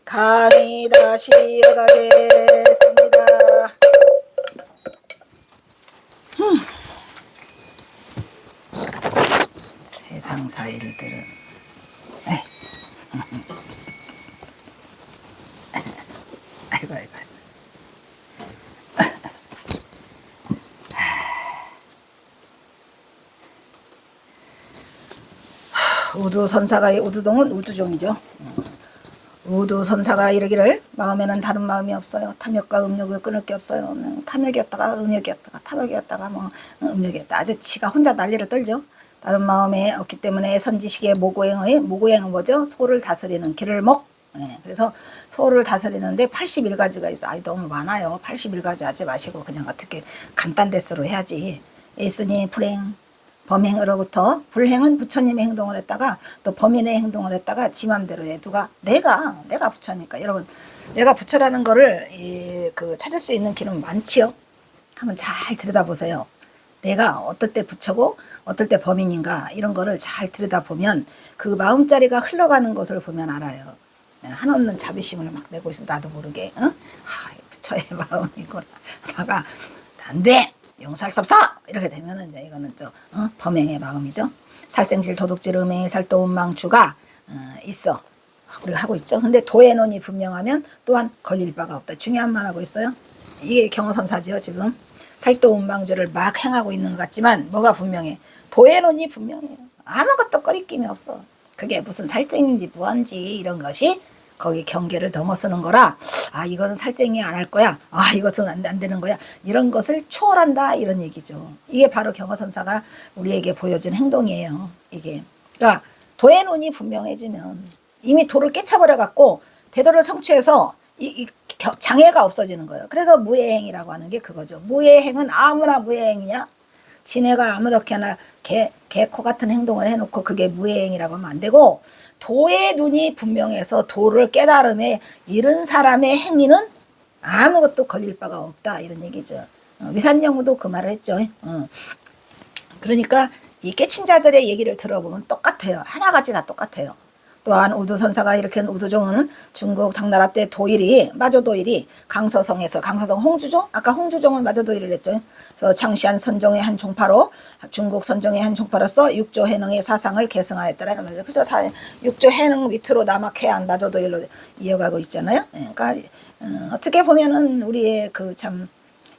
강의 다시 이어가겠습니다. 세상사 일들은 아이고 우두선사가 우두동은 우두종이죠. 우두선사가 이르기를 마음에는 다른 마음이 없어요. 탐욕과 음욕을 끊을 게 없어요. 탐욕이었다가 음욕이었다가 탐욕이었다가 음욕이었다. 아주 지가 혼자 난리를 떨죠. 다른 마음에 없기 때문에 선지식의 모고행은 뭐죠? 소를 다스리는 길을목. 그래서 소를 다스리는데 81가지가 있어. 아이 너무 많아요. 81가지 하지 마시고 그냥 어떻게 간단대수로 해야지. 있으니 불행 범행으로부터 불행은 부처님의 행동을 했다가 또 범인의 행동을 했다가 지 맘대로 해. 누가? 내가 부처니까. 여러분 내가 부처라는 거를 찾을 수 있는 길은 많지요. 한번 잘 들여다보세요. 내가 어떨 때 부처고 어떨 때 범인인가 이런 거를 잘 들여다보면 그 마음자리가 흘러가는 것을 보면 알아요. 한없는 자비심을 막 내고 있어 나도 모르게. 부처의 마음이구나. 다가 안 돼! 용서할 수 없어! 이렇게 되면은 이제 이거는 범행의 마음이죠. 살생질, 도둑질, 음행, 살도, 운망주가 있어. 우리가 하고 있죠. 근데 도의 논이 분명하면 또한 걸릴 바가 없다. 중요한 말 하고 있어요. 이게 경어선사지요. 지금 살도, 운망주를 막 행하고 있는 것 같지만 뭐가 분명해? 도의 논이 분명해요. 아무것도 꺼리낌이 없어. 그게 무슨 살생인지 무언지 이런 것이 거기 경계를 넘어서는 거라. 이건 살생이 안 할 거야. 이것은 안 되는 거야. 이런 것을 초월한다 이런 얘기죠. 이게 바로 경어선사가 우리에게 보여준 행동이에요. 이게 그러니까 도의 논이 분명해지면 이미 도를 깨쳐버려 갖고 대도를 성취해서 이 장애가 없어지는 거예요. 그래서 무예행이라고 하는 게 그거죠. 무예행은 아무나 무예행이냐? 지네가 아무렇게나 개코 같은 행동을 해놓고 그게 무예행이라고 하면 안 되고, 도의 눈이 분명해서 도를 깨달음에 이른 사람의 행위는 아무것도 걸릴 바가 없다 이런 얘기죠. 위산영무도 그 말을 했죠. 그러니까 이 깨친 자들의 얘기를 들어보면 똑같아요. 하나같이 다 똑같아요. 또한 우두선사가 일으킨 우두종은 중국 당나라 때 마조도일이 강서성 홍주종, 아까 홍주종은 마조도일을 했죠. 그래서 창시한 선종의 한 종파로 중국 선종의 한 종파로서 육조 해능의 사상을 계승하였다라는 말이죠. 그죠? 다 육조 해능 밑으로 남학해안 마조도일로 이어가고 있잖아요. 그러니까 어떻게 보면은 우리의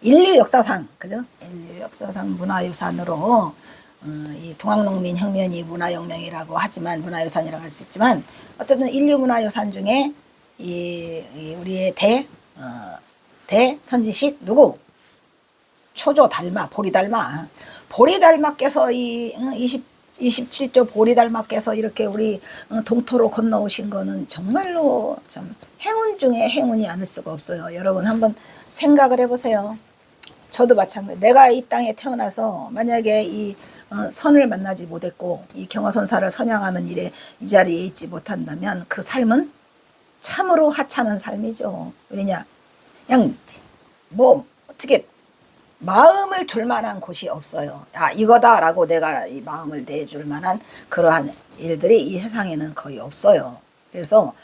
인류 역사상, 그죠? 인류 역사상 문화유산으로 이 동학농민혁명이 문화혁명이라고 하지만 문화유산이라고 할 수 있지만 어쨌든 인류 문화유산 중에 우리의 대선지식 누구? 초조 달마, 보리달마께서 27조 보리달마께서 이렇게 우리 동토로 건너오신 거는 정말로 참 행운 중에 행운이 아닐 수가 없어요. 여러분 한번 생각을 해보세요. 저도 마찬가지. 내가 이 땅에 태어나서 만약에 이 선을 만나지 못했고 이 경어선사를 선양하는 일에 이 자리에 있지 못한다면 그 삶은 참으로 하찮은 삶이죠. 왜냐? 그냥 어떻게 마음을 둘 만한 곳이 없어요. 이거다라고 내가 이 마음을 내줄 만한 그러한 일들이 이 세상에는 거의 없어요. 그래서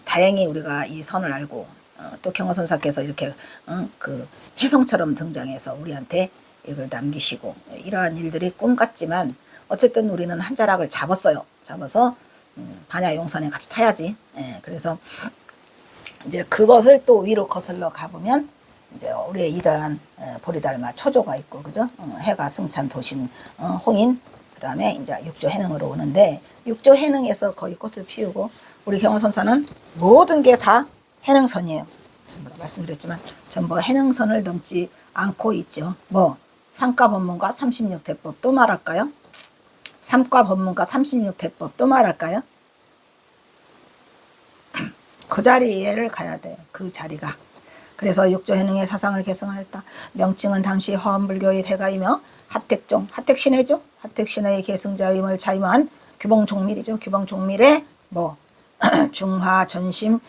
다행히 우리가 이 선을 알고 또 경어선사께서 이렇게 그 혜성처럼 등장해서 우리한테 이걸 남기시고 이러한 일들이 꿈 같지만 어쨌든 우리는 한 자락을 잡아서 반야용선에 같이 타야지. 그래서 이제 그것을 또 위로 거슬러 가보면 이제 우리의 이단 보리달마 초조가 있고, 그죠? 해가 승천 도신 홍인, 그 다음에 이제 육조 해능으로 오는데 육조 해능에서 거의 꽃을 피우고 우리 경어선사는 모든 게 다 해능선이에요. 말씀드렸지만 전부 해능선을 넘지 않고 있죠. 삼가법문과 36대법 또 말할까요? 삼가법문과 36대법 또 말할까요? 그 자리를 가야 돼요. 그 자리가. 그래서 육조해능의 사상을 계승하였다. 명칭은 당시 화엄불교의 대가이며 하택신해죠. 하택신해의 계승자임을 자임한 규봉종밀이죠. 규봉종밀의 중화전심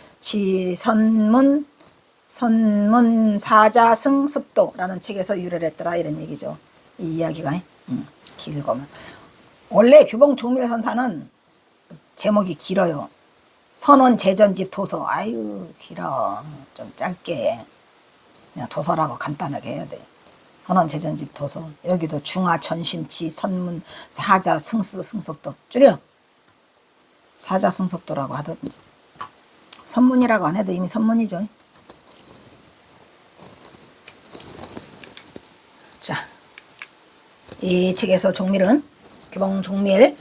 선문사자승습도라는 책에서 유래를 했더라 이런 얘기죠. 이 이야기가 길거면 원래 규봉종밀 선사는 제목이 길어요. 선원 제전집 도서. 아유 길어. 좀 짧게 그냥 도서라고 간단하게 해야 돼. 선원 제전집 도서. 여기도 중화 전심치 선문 사자 승스 승속도 줄여 사자 승속도라고 하든지. 선문이라고 안 해도 이미 선문이죠. 자, 이 책에서 종밀은 규봉 종밀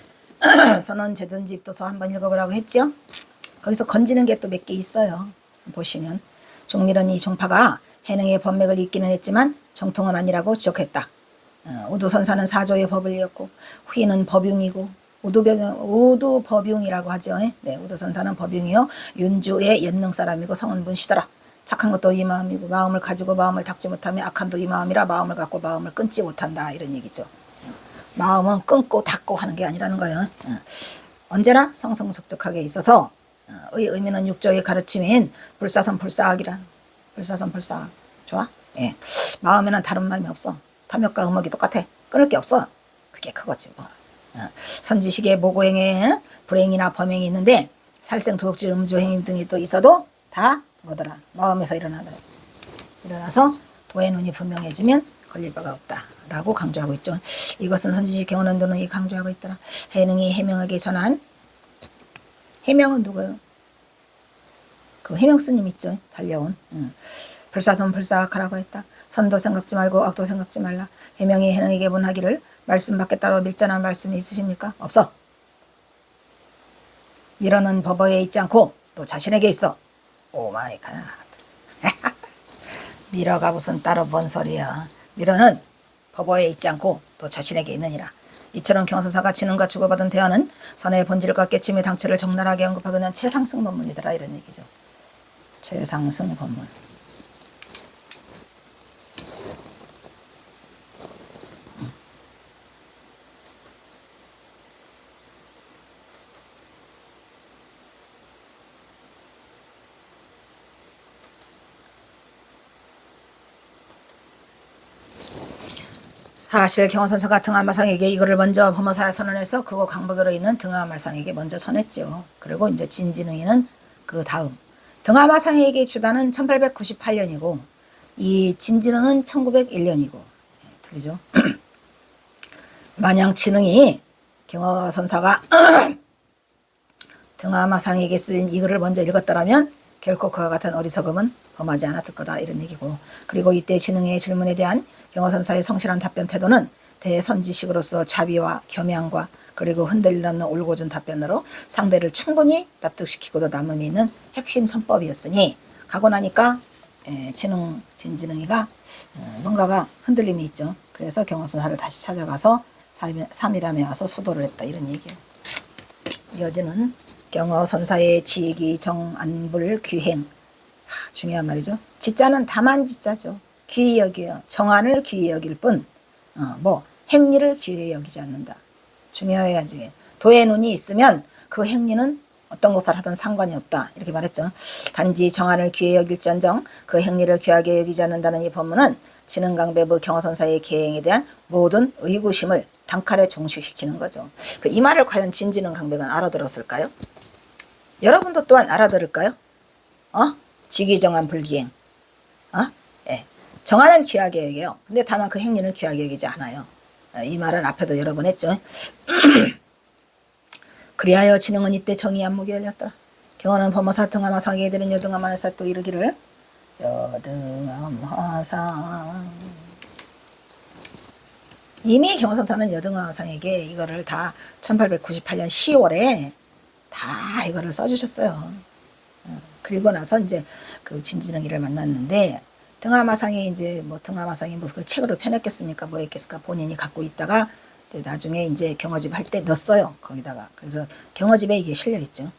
선원 제전집 도서 한번 읽어보라고 했죠. 거기서 건지는 게 또 몇 개 있어요. 보시면 종밀은 이 종파가 해능의 법맥을 잇기는 했지만 정통은 아니라고 지적했다. 우두선사는 사조의 법을 이었고 후인은 법융이고 우두법융이라고 하죠. 네, 우두선사는 법융이요 윤주의 연능 사람이고 성은 문시더라. 착한 것도 이 마음이고 마음을 가지고 마음을 닦지 못하며 악한도 이 마음이라 마음을 갖고 마음을 끊지 못한다. 이런 얘기죠. 마음은 끊고 닫고 하는 게 아니라는 거예요. 언제나 성성숙득하게 있어서 의미는 육조의 가르침인 불사선 불사악이라. 불사선 불사악. 좋아? 예. 마음에는 다른 마음이 없어. 탐욕과 음욕이 똑같아. 끊을 게 없어. 그게 그거지 뭐. 선지식의 모고행에 불행이나 범행이 있는데 살생 도둑질 음주행위 등이 또 있어도 다 뭐더라? 마음에서 일어나더라. 일어나서 도의 눈이 분명해지면 걸릴 바가 없다 라고 강조하고 있죠. 이것은 선지식 경원원도는 이 강조하고 있더라. 해능이 해명하게 전한 해명은 누구예요? 그 해명 스님 있죠. 달려온 불사선 불사악하라고 했다. 선도 생각지 말고 악도 생각지 말라. 해명이 해능에게 문하기를 말씀밖에 따로 밀전한 말씀이 있으십니까? 없어. 밀어는 법어에 있지 않고 또 자신에게 있어. 오 마이 갓. 밀어가 무슨 따로 뭔 소리야. 밀어는 법어에 있지 않고 또 자신에게 있느니라. 이처럼 경선사가 지능과 주고받은 대화는 선의 본질과 깨침의 당체를 적나라하게 언급하고는 최상승 법문이더라. 이런 얘기죠. 최상승 법문. 사실 경호선사가 등하마상에게 이거를 먼저 범어사에 선언해서 그거 강복으로 있는 등하마상에게 먼저 선했죠. 그리고 이제 진진응이는 그 다음. 등하마상에게 주단은 1898년이고 이 진진응은 1901년이고 틀리죠. 만약 진응이 경호선사가 등하마상에게 쓰인 이거를 먼저 읽었더라면 결코 그와 같은 어리석음은 범하지 않았을 거다. 이런 얘기고. 그리고 이때 진응의 질문에 대한 경호선사의 성실한 답변 태도는 대선지식으로서 자비와 겸양과 그리고 흔들림 없는 올곧은 답변으로 상대를 충분히 납득시키고도 남음이 있는 핵심 선법이었으니 가고 나니까 진진응이가 뭔가가 흔들림이 있죠. 그래서 경호선사를 다시 찾아가서 3일함에 와서 수도를 했다. 이런 얘기예요. 이어지는 경어선사의 지기 정안불 귀행. 중요한 말이죠. 지자는 다만 지자죠. 귀히 여기요. 정안을 귀히 여길 뿐 행리를 귀히 여기지 않는다. 중요해야지. 도의 눈이 있으면 그 행리는 어떤 것을 하든 상관이 없다. 이렇게 말했죠. 단지 정안을 귀히 여길지언정 그 행리를 귀하게 여기지 않는다는 이 법문은 진흥강배부 경어선사의 계행에 대한 모든 의구심을 단칼에 종식시키는 거죠. 이 말을 과연 진진흥 강백은 알아들었을까요? 여러분도 또한 알아들을까요? 지기정안 불기행. 예. 정안은 귀하게 여겨요. 근데 다만 그 행리는 귀하게 여기지 않아요. 이 말은 앞에도 여러 번 했죠. 그리하여 진흥은 이때 정의 안목이 열렸더라. 경어는 범어사 등하마상에게 되는 여등하마에서 또 이르기를 여등하마상. 이미 경선사는 여등하마상에게 이거를 다 1898년 10월에 다 이거를 써주셨어요. 그리고 나서 이제 그 진진응이를 만났는데 등하마상에 이제 등하마상이 무슨 책으로 펴냈겠습니까? 뭐 했겠습니까? 본인이 갖고 있다가 나중에 이제 경어집 할 때 넣었어요. 거기다가. 그래서 경어집에 이게 실려 있죠.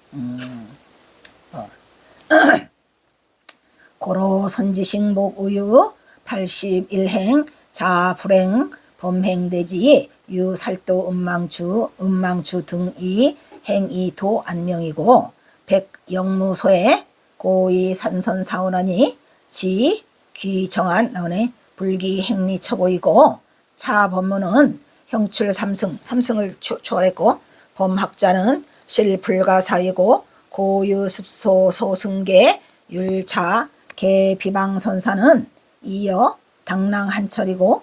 고로 선지식 목우유 81행 자불행 범행대지 유살도 음망주 등이 행이도 안명이고 백영무소에 고의 산선 사원하니 지 귀정한 나오네 불기 행리 처보이고 차 법문은 형출 삼승을 초월했고 범학자는 실불가사이고 고유습소 소승계 율차 개비방선사는 이어 당랑한철이고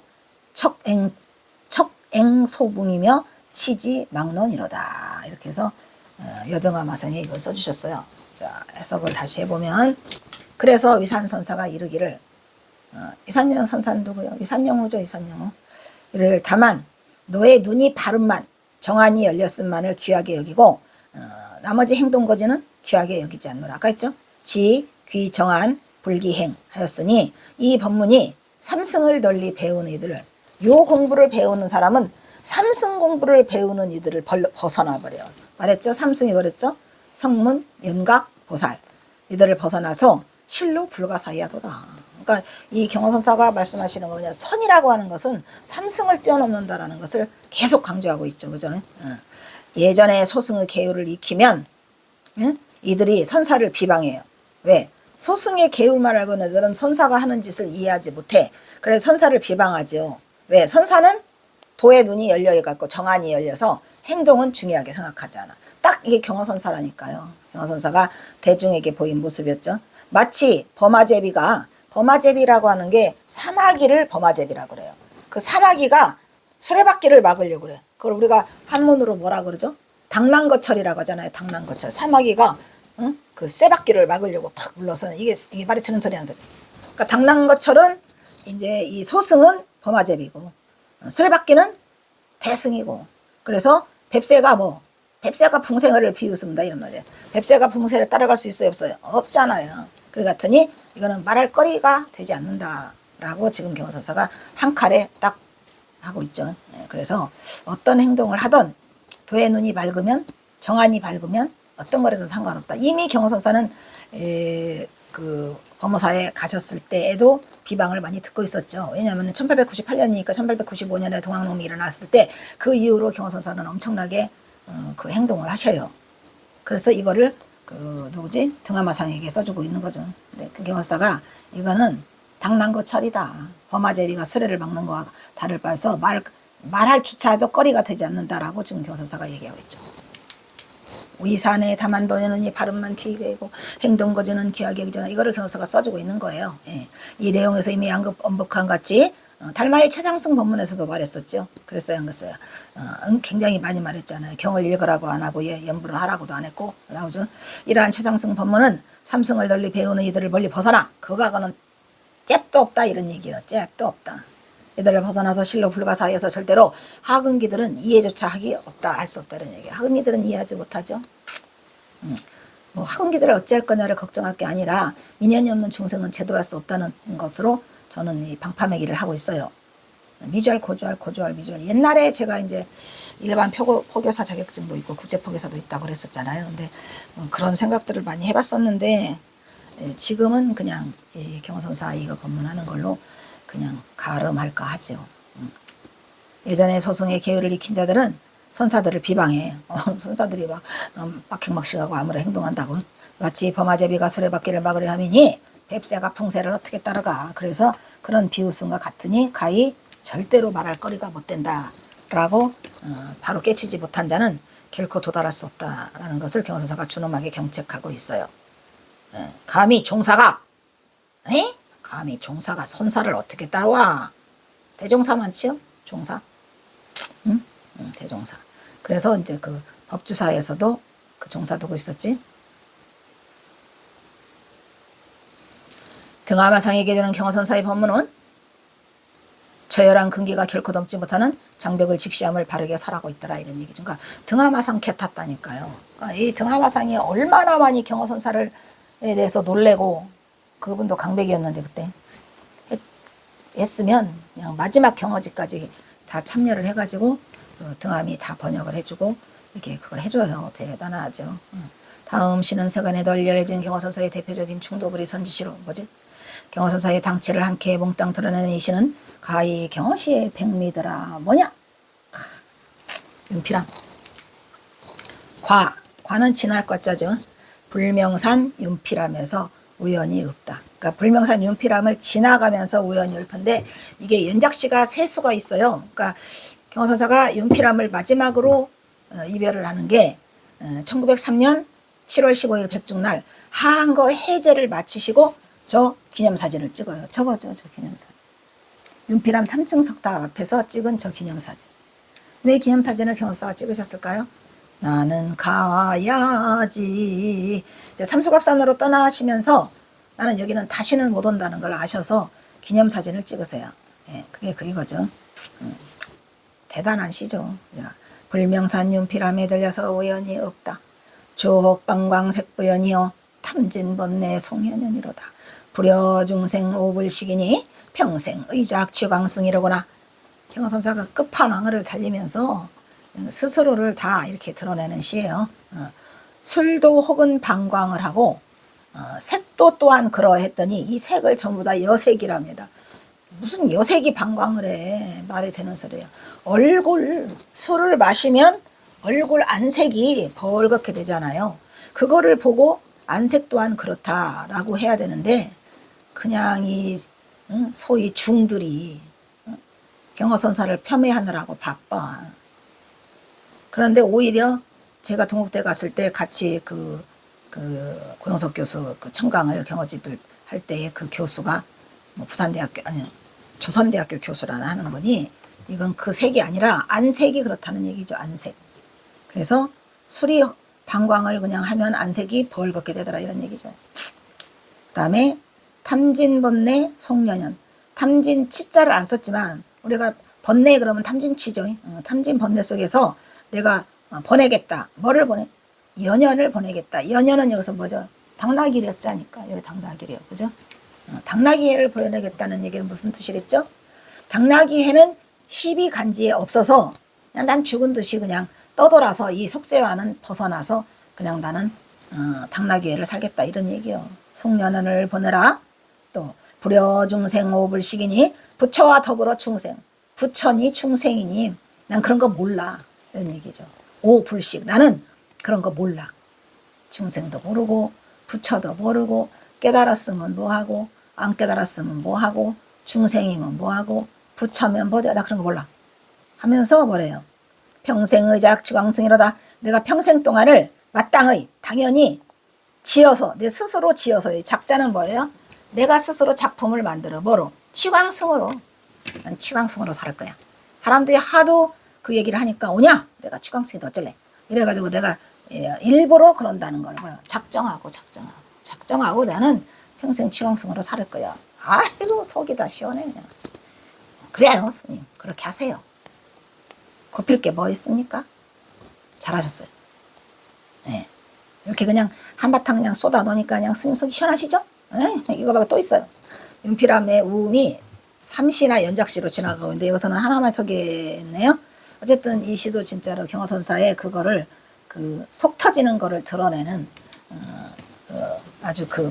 척앵소붕이며 치지막론이로다. 이렇게 해서 여정아마상에 이걸 써주셨어요. 자, 해석을 다시 해보면, 그래서 위산선사가 이르기를, 위산영 선사는 누구요? 위산영우죠. 위산영우. 이를 다만 너의 눈이 바른만 정한이 열렸음만을 귀하게 여기고 나머지 행동거지는 귀하게 여기지 않노라. 아까 했죠? 지, 귀, 정한, 불기행 하였으니 이 법문이 삼승을 널리 배우는 이들을, 요 공부를 배우는 사람은 삼승 공부를 배우는 이들을 벗어나 버려요. 말했죠? 삼승이 버렸죠? 성문, 연각, 보살 이들을 벗어나서 실로 불가사의하도다. 그러니까 이 경허선사가 말씀하시는 거냐, 선이라고 하는 것은 삼승을 뛰어넘는다라는 것을 계속 강조하고 있죠. 그죠? 예전에 소승의 계율을 익히면 이들이 선사를 비방해요. 왜? 소승의 계율만 알고 있는 애들은 선사가 하는 짓을 이해하지 못해. 그래서 선사를 비방하죠. 왜? 선사는 도의 눈이 열려있고 정한이 열려서 행동은 중요하게 생각하지 않아. 딱 이게 경허선사라니까요. 경허선사가 대중에게 보인 모습이었죠. 마치 범아제비라고 하는 게 사마귀를 범아제비라고 그래요. 그 사마귀가 수레바퀴를 막으려고 그래. 그걸 우리가 한문으로 뭐라 그러죠? 당랑거철이라고 하잖아요. 당랑거철. 사마귀가 그 쇠바퀴를 막으려고 탁 물러서 이게 말이 트는 소리 안 들려. 그러니까 당랑거철은 이제 이 소승은 범아제비고 수레바퀴는 대승이고, 그래서 뱁새가 붕새를 비웃습니다 이런 말이에요. 뱁새가 붕새를 따라갈 수 있어요? 없어요? 없잖아요. 그래 같으니 이거는 말할 거리가 되지 않는다라고 지금 경허선사가 한 칼에 딱 하고 있죠. 그래서 어떤 행동을 하던 도의 눈이 밝으면, 정한이 밝으면 어떤 거라든 상관없다. 이미 경허선사는 그 법무사에 가셨을 때에도 비방을 많이 듣고 있었죠. 왜냐하면 1898년이니까 1895년에 동학농민이 일어났을 때 그 이후로 경허선사는 엄청나게 그 행동을 하셔요. 그래서 이거를 누구지? 등하마상에게 써주고 있는 거죠. 근데 그 경허사가 이거는 당랑거철이다. 범아제비가 수레를 막는 거와 다를 바에서 말할 주차에도 거리가 되지 않는다라고 지금 경허선사가 얘기하고 있죠. 위산에 다만 너는 이 발음만 귀하게 여기고 행동거지는 귀하게 여기잖아. 이거를 경허사가 써주고 있는 거예요. 예. 이 내용에서 이미 언급한 같이 달마의 최장승 법문에서도 말했었죠. 그랬어요, 안 그랬어요? 굉장히 많이 말했잖아요. 경을 읽으라고 안 하고 연부를 하라고도 안 했고 나오죠. 이러한 최장승 법문은 삼승을 널리 배우는 이들을 멀리 벗어나. 그거하고는 잽도 없다 이런 얘기예요. 잽도 없다. 이들을 벗어나서 실로 불가사의해서 절대로 하근기들은 이해조차 하기 없다, 할 수 없다 이런 얘기예요. 하근기들은 이해하지 못하죠. 뭐 하근기들을 어찌할 거냐를 걱정할 게 아니라 인연이 없는 중생은 제도할 수 없다는 것으로 저는 이 방파매기를 하고 있어요. 미주알, 고주알, 미주알. 옛날에 제가 이제 일반 포교사 자격증도 있고 국제포교사도 있다고 그랬었잖아요. 근데 그런 생각들을 많이 해봤었는데 지금은 그냥 경허선사 이거 법문하는 걸로 그냥 가름할까 하죠. 예전에 소승의 계율을 익힌 자들은 선사들을 비방해. 선사들이 막 빡행막식하고 아무리 행동한다고. 마치 범아제비가 수레바퀴를 막으려 하미니 뱁새가 풍새를 어떻게 따라가. 그래서 그런 비웃음과 같으니 가히 절대로 말할 거리가 못 된다라고 바로 깨치지 못한 자는 결코 도달할 수 없다라는 것을 경허선사가 준엄하게 경책하고 있어요. 감히 종사가 감히 종사가 선사를 어떻게 따라와. 대종사 많지요? 종사. 대종사. 그래서 이제 그 법주사에서도 그 종사 두고 있었지. 등하마상에게 주는 경허선사의 법문은 처열한 근기가 결코 넘지 못하는 장벽을 직시함을 바르게 설하고 있더라 이런 얘기죠. 그러니까 등하마상 개 탔다니까요. 그러니까 이 등하마상이 얼마나 많이 경허선사를 대해서 놀래고, 그분도 강백이었는데 그때 했으면 그냥 마지막 경허지까지 다 참여를 해가지고 등함이 다 번역을 해주고 이렇게 그걸 해줘요. 대단하죠. 다음 시는 세간에 널리 열려진 경허선사의 대표적인 충도부리 선지시로 뭐지? 경허선사의 당체를 한케 몽땅 드러내는 이 시는 가히 경허시의 백미더라. 뭐냐? 윤피람. 과는 진할 과자죠. 불명산 윤피람에서 우연이 없다. 그러니까 불명산 윤피람을 지나가면서 우연이 읊은데 이게 연작시가 세 수가 있어요. 그러니까 경허선사가 윤피람을 마지막으로 이별을 하는 게 1903년 7월 15일 백중날 하한 거 해제를 마치시고 저 기념사진을 찍어요. 저 기념사진. 윤필암 3층 석탑 앞에서 찍은 저 기념사진. 왜 기념사진을 경호사가 찍으셨을까요? 나는 가야지. 이제 삼수갑산으로 떠나시면서 나는 여기는 다시는 못 온다는 걸 아셔서 기념사진을 찍으세요. 예, 그게 그거죠. 대단한 시죠. 야, 불명산 윤필암에 들려서 우연이 없다. 주옥방광색부연이여 탐진번뇌 송현연이로다. 불여중생 오불식이니 평생 의작취광승이로구나. 경허선사가 끝판왕을 달리면서 스스로를 다 이렇게 드러내는 시예요. 술도 혹은 방광을 하고 색도 또한 그러했더니 이 색을 전부 다 여색이랍니다. 무슨 여색이 방광을 해. 말이 되는 소리예요. 술을 마시면 얼굴 안색이 벌겋게 되잖아요. 그거를 보고 안색 또한 그렇다라고 해야 되는데 그냥 이 소위 중들이 경허선사를 폄훼하느라고 바빠. 그런데 오히려 제가 동국대 갔을 때 같이 그 고영석 교수 그 청강을 경허집을 할 때의 그 교수가 뭐 부산대학교 아니 조선대학교 교수라는 하는 분이 이건 그 색이 아니라 안색이 그렇다는 얘기죠. 안색. 그래서 술이 방광을 그냥 하면 안색이 벌겋게 되더라 이런 얘기죠. 그 다음에 탐진번뇌 송년연. 탐진 치자를 안 썼지만 우리가 번뇌 그러면 탐진치죠. 탐진번뇌 속에서 내가 보내겠다. 뭐를 보내? 연연을 보내겠다. 연연은 여기서 뭐죠? 당나귀였자니까. 여기 당나귀래요. 그죠? 당나귀해를 보내겠다는 얘기는 무슨 뜻이랬죠? 당나귀해는 시비간지에 없어서 그냥 난 죽은 듯이 그냥 떠돌아서 이 속세와는 벗어나서 그냥 나는 당나귀해를 살겠다 이런 얘기요. 송년원을 보내라. 또 불여중생 오불식이니 부처와 더불어 충생. 부처니 충생이니 난 그런 거 몰라 이런 얘기죠. 오불식 나는 그런 거 몰라. 중생도 모르고 부처도 모르고 깨달았으면 뭐하고 안 깨달았으면 뭐하고 중생이면 뭐하고 부처면 뭐냐 나 그런 거 몰라 하면서 뭐래요. 평생의작 지광승이로다. 내가 평생 동안을 마땅의 당연히 지어서 내 스스로 지어서 작자는 뭐예요? 내가 스스로 작품을 만들어 뭐로? 취광승으로. 난 취광승으로 살 거야. 사람들이 하도 그 얘기를 하니까 오냐? 내가 취광승이다 어쩔래? 이래가지고 내가 일부러 그런다는 걸 뭐야? 작정하고 나는 평생 취광승으로 살 거야. 아이고 속이 다 시원해 그냥. 그래요 스님 그렇게 하세요. 굽힐 게 뭐 있습니까? 잘하셨어요. 네. 이렇게 그냥 한바탕 그냥 쏟아 놓으니까 그냥 스님 속이 시원하시죠? 네. 이거 봐 또 있어요. 윤필암의 우음이 3시나 연작시로 지나가고 있는데 여기서는 하나만 소개했네요. 어쨌든 이 시도 진짜로 경허선사의 그거를 그 속 터지는 거를 드러내는 아주 그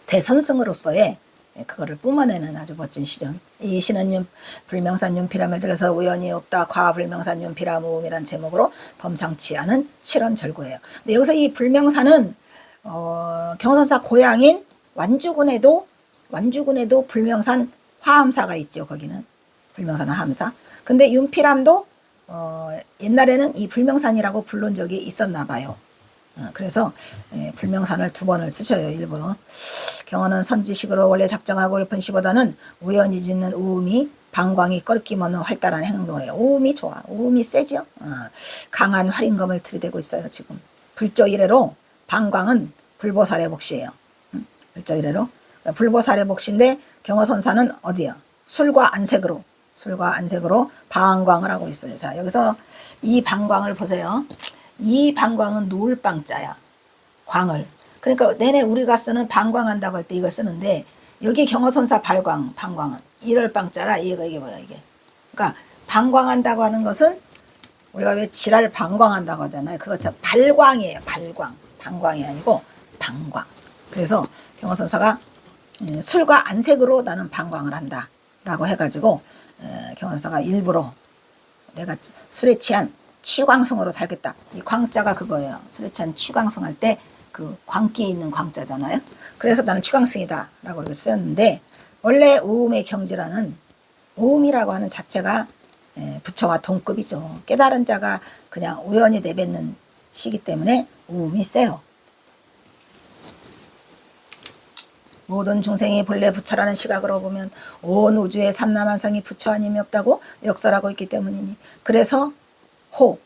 대선승으로서의 그거를 뿜어내는 아주 멋진 시죠. 이 시는 불명산 윤필암을 들어서 우연이 없다. 과불명산 윤필암 우음이란 제목으로 범상치 않은 칠원절구예요. 근데 여기서 이 불명산은 경허선사 고향인 완주군에도 불명산 화암사가 있죠. 거기는 불명산 화암사. 근데 윤필암도 옛날에는 이 불명산이라고 부른 적이 있었나 봐요. 그래서 불명산을 2번을 쓰셔요. 일부러. 경허는 선지식으로 원래 작정하고 읊은 시보다는 우연히 짓는 우음이 방광이 꺾임 없는 활달한 행동을 해요. 우음이 좋아. 우음이 세죠. 강한 활인검을 들이대고 있어요. 지금. 불조 이래로 방광은 불보살의 몫이에요. 불조 이래로. 불보살의 몫인데 경허선사는 어디야? 술과 안색으로 방광을 하고 있어요. 자 여기서 이 방광을 보세요. 이 방광은 노을방자야. 광을. 그러니까 내내 우리가 쓰는 방광한다고 할 때 이걸 쓰는데 여기 경허선사 방광은 일월방자라 이게 뭐야 이게. 그러니까 방광한다고 하는 것은 우리가 왜 지랄 방광한다고 하잖아요. 그것처럼 발광이에요. 방광이 아니고 방광. 그래서 경허선사가 술과 안색으로 나는 방광을 한다 라고 해가지고 경허선사가 일부러 내가 술에 취한 취광성으로 살겠다. 이 광자가 그거예요. 술에 취한 취광성 할 때 그 광기 있는 광자잖아요. 그래서 나는 취광성이다 라고 이렇게 쓰였는데 원래 우음의 경지라는 우음이라고 하는 자체가 부처와 동급이죠. 깨달은 자가 그냥 우연히 내뱉는 시기 때문에 우음이 세요. 모든 중생이 본래 부처라는 시각으로 보면 온 우주의 삼라만상이 부처 아님이 없다고 역설하고 있기 때문이니, 그래서 호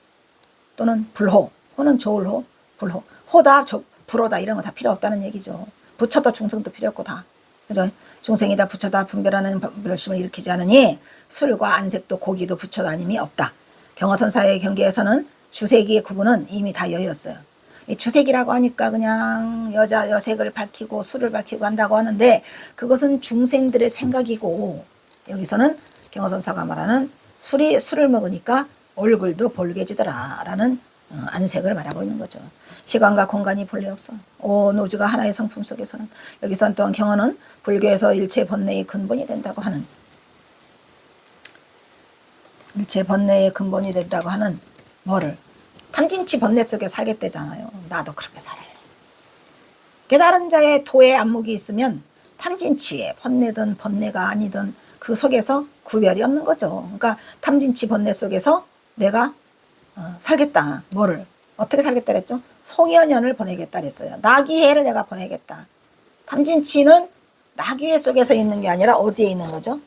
또는 불호, 호는 좋을 호, 불호, 호다 불호다 이런 거 다 필요 없다는 얘기죠. 부처도 중생도 필요 없고 다, 그죠? 중생이다 부처다 분별하는 별심을 일으키지 않으니 술과 안색도 고기도 부처 아님이 없다. 경어선사의 경계에서는 주색의 구분은 이미 다 여였어요. 이 주색이라고 하니까 그냥 여색을 밝히고 술을 밝히고 한다고 하는데, 그것은 중생들의 생각이고, 여기서는 경어선사가 말하는 술을 먹으니까 얼굴도 볼개지더라 라는 안색을 말하고 있는 거죠. 시간과 공간이 본래 없어. 온 우주가 하나의 성품 속에서는, 여기서는 또한 경어는 불교에서 일체 번뇌의 근본이 된다고 하는, 일체 번뇌의 근본이 된다고 하는 뭐를, 탐진치 번뇌 속에 살겠대잖아요. 나도 그렇게 살래. 깨달은 자의 도의 안목이 있으면 탐진치에 번뇌든 번뇌가 아니든 그 속에서 구별이 없는 거죠. 그러니까 탐진치 번뇌 속에서 내가 살겠다. 뭐를 어떻게 살겠다 그랬죠? 송현연을 보내겠다 그랬어요. 나귀해를 내가 보내겠다. 탐진치는 나귀해 속에서 있는 게 아니라 어디에 있는 거죠?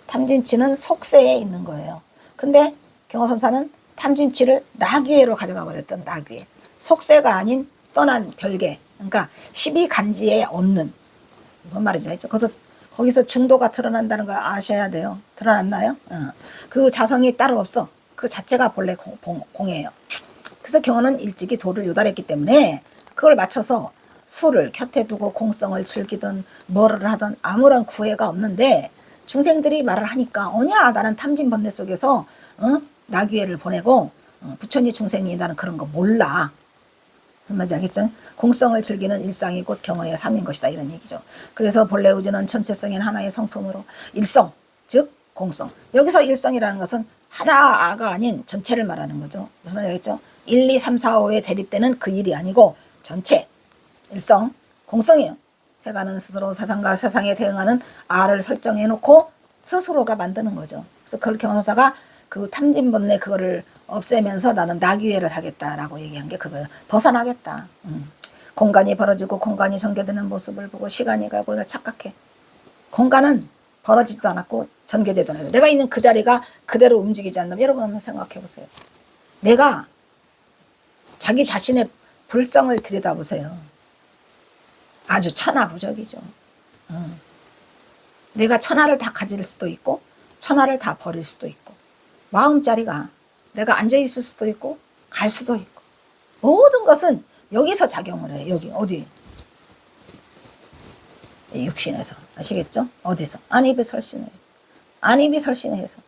탐진치는 속세에 있는 거예요. 근데 경어선사는 탐진치를 나귀해로 가져가 버렸던, 나귀해. 속세가 아닌 떠난 별개. 그러니까 12간지에 없는, 뭔 말이죠? 했죠? 거기서 중도가 드러난다는 걸 아셔야 돼요. 드러났나요? 그 자성이 따로 없어. 그 자체가 본래 공예요. 그래서 경어는 일찍이 도를 요달했기 때문에 그걸 맞춰서 술을 곁에 두고 공성을 즐기든 뭐를 하든 아무런 구애가 없는데, 중생들이 말을 하니까 어냐 나는 탐진번뇌 속에서 나귀해를 보내고 부처니 중생이 나는 그런 거 몰라. 무슨 말인지 알겠죠? 공성을 즐기는 일상이 곧 경어의 삶인 것이다 이런 얘기죠. 그래서 본래 우주는 전체성인 하나의 성품으로 일성, 즉 공성. 여기서 일성이라는 것은 하나가 아닌 전체를 말하는 거죠. 무슨 말인지 알겠죠? 1, 2, 3, 4, 5에 대립되는 그 일이 아니고 전체, 일성, 공성이에요. 세간은 스스로 세상과 세상에 대응하는 알을 설정해 놓고 스스로가 만드는 거죠. 그래서 그걸 경어사가 그 탐진번뇌 그거를 없애면서 나는 나귀해를 하겠다라고 얘기한 게 그거예요. 벗어나겠다. 공간이 벌어지고 공간이 전개되는 모습을 보고 시간이 가고 착각해. 공간은 벌어지지도 않았고 전개되도 않았고 내가 있는 그 자리가 그대로 움직이지 않는다면, 여러분 한번 생각해 보세요. 내가 자기 자신의 불성을 들여다보세요. 아주 천하무적이죠. 내가 천하를 다 가질 수도 있고 천하를 다 버릴 수도 있고, 마음자리가 내가 앉아있을 수도 있고 갈 수도 있고, 모든 것은 여기서 작용을 해요. 여기 어디? 육신에서. 아시겠죠? 어디서? 안입이 설신해요. 안입이 설신해서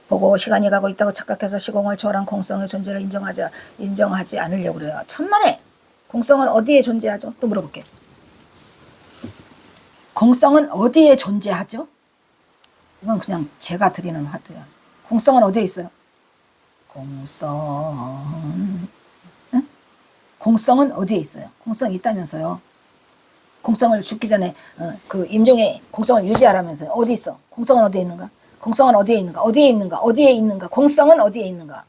보고 시간이 가고 있다고 착각해서 시공을 초월한 공성의 존재를 인정하지 않으려고 그래요. 천만에 공성은 어디에 존재하죠? 또 물어볼게요. 공성은 어디에 존재하죠? 이건 그냥 제가 드리는 화두야. 공성은 어디에 있어요? 공성. 응? 공성은 어디에 있어요? 공성이 있다면서요. 공성을 죽기 전에 그 임종의 공성을 유지하라면서요. 어디 있어? 공성은 어디에 있는가? 공성은 어디에 있는가? 어디에 있는가? 어디에 있는가? 공성은 어디에 있는가?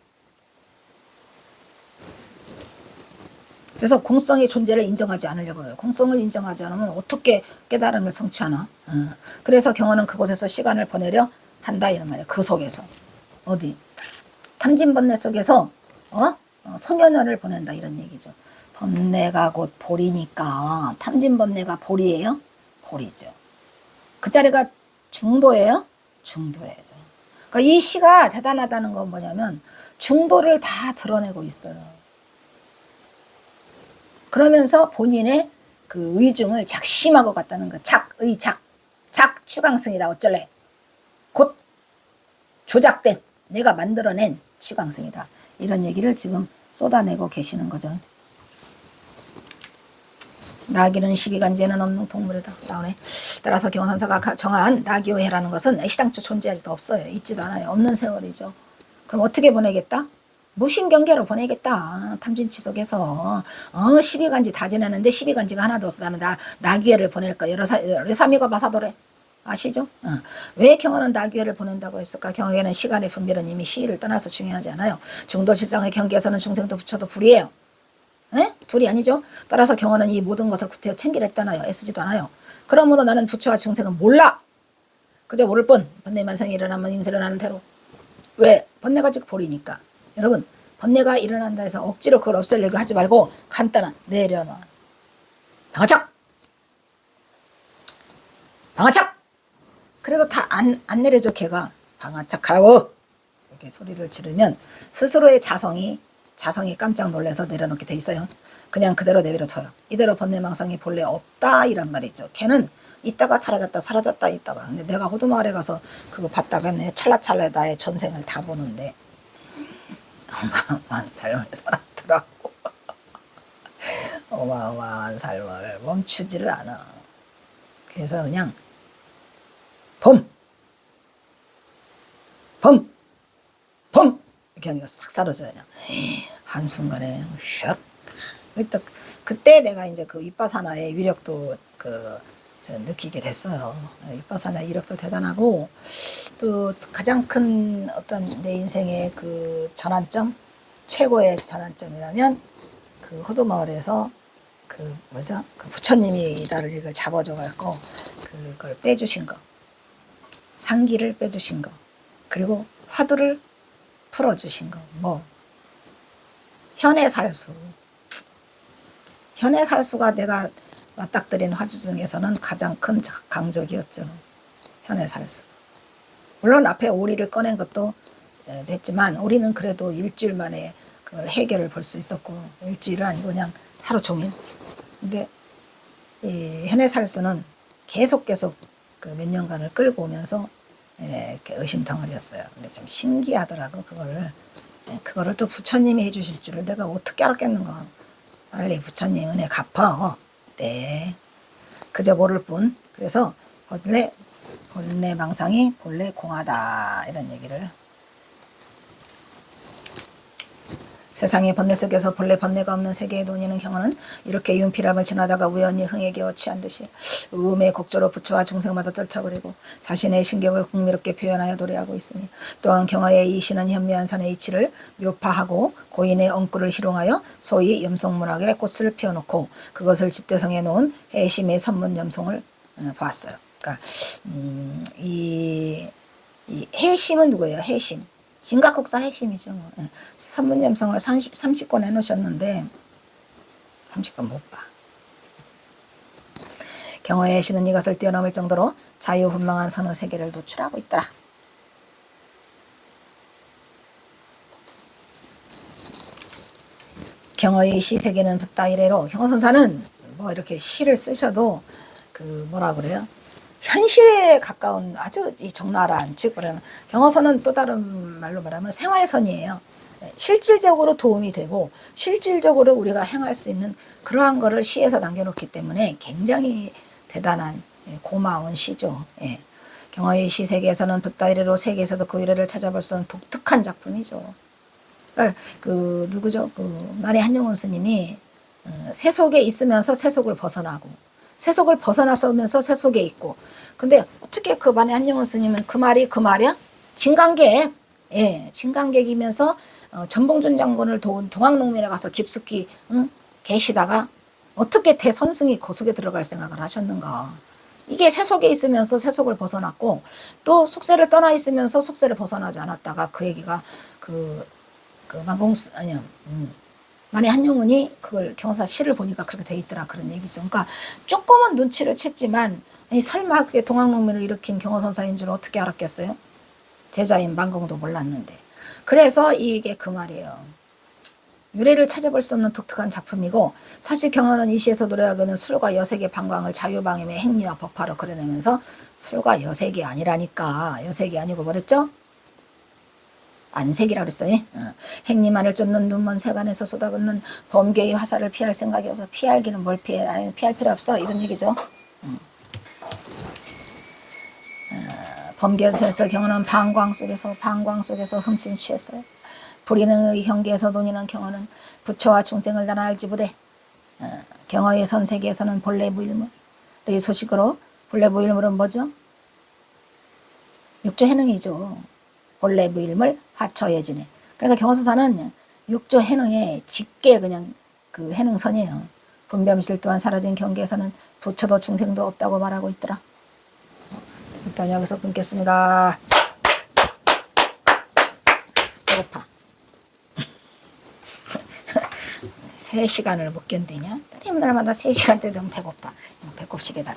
그래서 공성의 존재를 인정하지 않으려고 해요. 공성을 인정하지 않으면 어떻게 깨달음을 성취하나? 그래서 경어는 그곳에서 시간을 보내려 한다 이런 말이에요. 그 속에서. 어디? 탐진번뇌 속에서 송현연을 보낸다 이런 얘기죠. 번뇌가 곧 볼이니까 탐진번뇌가 볼이에요? 볼이죠. 그 자리가 중도예요? 중도예요. 그러니까 이 시가 대단하다는 건 뭐냐면 중도를 다 드러내고 있어요. 그러면서 본인의 그 의중을 작심하고 갔다는 거. 작 추강승이다 어쩔래. 곧 조작된, 내가 만들어낸 추강승이다. 이런 얘기를 지금 쏟아내고 계시는 거죠. 나귀는 12간지에는 없는 동물이다. 나오네. 따라서 경선사가 정한 나귀해라는 것은 시당초 존재하지도 없어요. 있지도 않아요. 없는 세월이죠. 그럼 어떻게 보내겠다? 무신경계로 보내겠다. 탐진치 속에서 12간지 다 지내는데 12간지가 하나도 없어. 나는 나귀해를 보낼까? 여러사미가 마사도래. 아시죠? 왜 경호는 나귀를 보낸다고 했을까? 경호에는 시간의 분별은 이미 시일을 떠나서 중요하지 않아요. 중도실상의 경계에서는 중생도 부처도 불이에요. 에? 둘이 아니죠? 따라서 경호는 이 모든 것을 구태여 챙기려 했잖아요. 애쓰지도 않아요. 그러므로 나는 부처와 중생은 몰라. 그저 모를 뿐. 번뇌만상이 일어나면 인세 일어나는 대로. 왜? 번뇌가 즉 보리니까. 여러분, 번뇌가 일어난다 해서 억지로 그걸 없애려고 하지 말고 간단한 내려놔. 방아착! 방아착! 그래도 다 안 내려줘. 걔가 방아착 하라고 이렇게 소리를 지르면 스스로의 자성이 깜짝 놀라서 내려놓게 돼 있어요. 그냥 그대로 내버려둬요. 이대로 번뇌망상이 본래 없다 이란 말이죠. 걔는 있다가 사라졌다 있다가. 근데 내가 호두마을에 가서 그거 봤다가 내 찰나찰나 나의 전생을 다 보는데 어마어마한 삶을 살았더라고. 어마어마한 삶을 멈추지를 않아. 그래서 그냥 봄 이렇게 하니까 싹 사라져요. 그냥 한순간에 샥. 그때 내가 이제 그 윗바사나의 위력도 느끼게 됐어요. 윗바사나의 위력도 대단하고, 또 가장 큰 어떤 내 인생의 그 전환점, 최고의 전환점이라면 그 호두마을에서 그 부처님이 나를 이걸 잡아줘갖고 그걸 빼주신 거, 상기를 빼주신 거, 그리고 화두를 풀어주신 거, 현해살수가 내가 맞닥뜨린 화두 중에서는 가장 큰 강적이었죠. 현해살수. 물론 앞에 오리를 꺼낸 것도 했지만, 오리는 그래도 일주일 만에 그걸 해결을 볼 수 있었고, 일주일은 아니고 그냥 하루 종일. 근데 이 현해살수는 계속 그 몇 년간을 끌고 오면서 이렇게 의심덩어리였어요. 근데 참 신기하더라고. 그거를 또 부처님이 해주실 줄을 내가 어떻게 알았겠는가. 빨리 부처님 은혜 갚아. 네. 그저 모를 뿐. 그래서 본래 망상이 본래 공하다 이런 얘기를. 세상의 번뇌 속에서 본래 번뇌가 없는 세계의 논의는 경우는 이렇게 윤피람을 지나다가 우연히 흥에 겨워 취한 듯이 음의 곡조로 부처와 중생마다 떨쳐버리고 자신의 신경을 흥미롭게 표현하여 노래하고 있으니, 또한 경화의 이 시는 현미한 산의 이치를 묘파하고 고인의 엉꿀을 희롱하여 소위 염송문학에 꽃을 피워놓고 그것을 집대성에 놓은 해심의 선문 염송을 보았어요. 그러니까 이 해심은 누구예요? 해심. 진각국사 해심이죠. 선문염성을 30권 해놓으셨는데 30권 못 봐. 경화의 신은 이것을 뛰어넘을 정도로 자유분방한 선의 세계를 노출하고 있더라. 경화의 시 세계는 붓다 이래로, 경화선사는 이렇게 시를 쓰셔도 뭐라 그래요? 현실에 가까운 아주 적나라한, 즉 경어선은 또 다른 말로 말하면 생활선이에요. 실질적으로 도움이 되고 실질적으로 우리가 행할 수 있는 그러한 거를 시에서 남겨놓기 때문에 굉장히 대단한 고마운 시죠. 경어의 시 세계에서는 붓다 이래로 세계에서도 그 이래를 찾아볼 수 있는 독특한 작품이죠. 누구죠? 만해 한용운 스님이 세속에 있으면서 세속을 벗어나고, 세속을 벗어나서면서 세속에 있고. 근데 어떻게 그 만해 한용운 스님은 그 말이야? 진강객. 진강객이면서 전봉준 장군을 도운 동학농민에 가서 깊숙이 계시다가 어떻게 대선승이 고속에 들어갈 생각을 하셨는가. 이게 세속에 있으면서 세속을 벗어났고, 또 속세를 떠나 있으면서 속세를 벗어나지 않았다가, 그 얘기가 만해 한용운이 그걸 경사 시를 보니까 그렇게 돼 있더라, 그런 얘기죠. 그러니까 조금은 눈치를 챘지만, 설마 그게 동학농민을 일으킨 경호선사인 줄 어떻게 알았겠어요? 제자인 만공도 몰랐는데. 그래서 이게 그 말이에요. 유래를 찾아볼 수 없는 독특한 작품이고, 사실 경호는 이 시에서 노래하기는 술과 여색의 방광을 자유방임의 행위와 법화로 그려내면서, 술과 여색이 아니라니까. 여색이 아니고 뭐랬죠? 안색이라 그랬어요. 행리만을 쫓는 눈먼 세간에서 쏟아붓는 범계의 화살을 피할 생각이 없어. 피할기는 뭘 피해? 아니, 피할 필요 없어. 이런 얘기죠. 범계에서 경우는 방광 속에서 흠씬 취했어요. 불이는 형계에서 논의는 경우는 부처와 중생을 나나 알지 못해. 경어의 선세계에서는 본래 무일물. 이 소식으로 본래 무일물은 뭐죠? 육조 해능이죠. 본래 무일물 화처예진해. 그러니까 경화수사는 육조 해능의 직계 그냥 그 해능선이에요. 분별실 또한 사라진 경계에서는 부처도 중생도 없다고 말하고 있더라. 일단 여기서 끊겠습니다. 배고파. 3시간을 못 견디냐? 때리는 날마다 3시간 때되면 배고파. 배꼽시계다.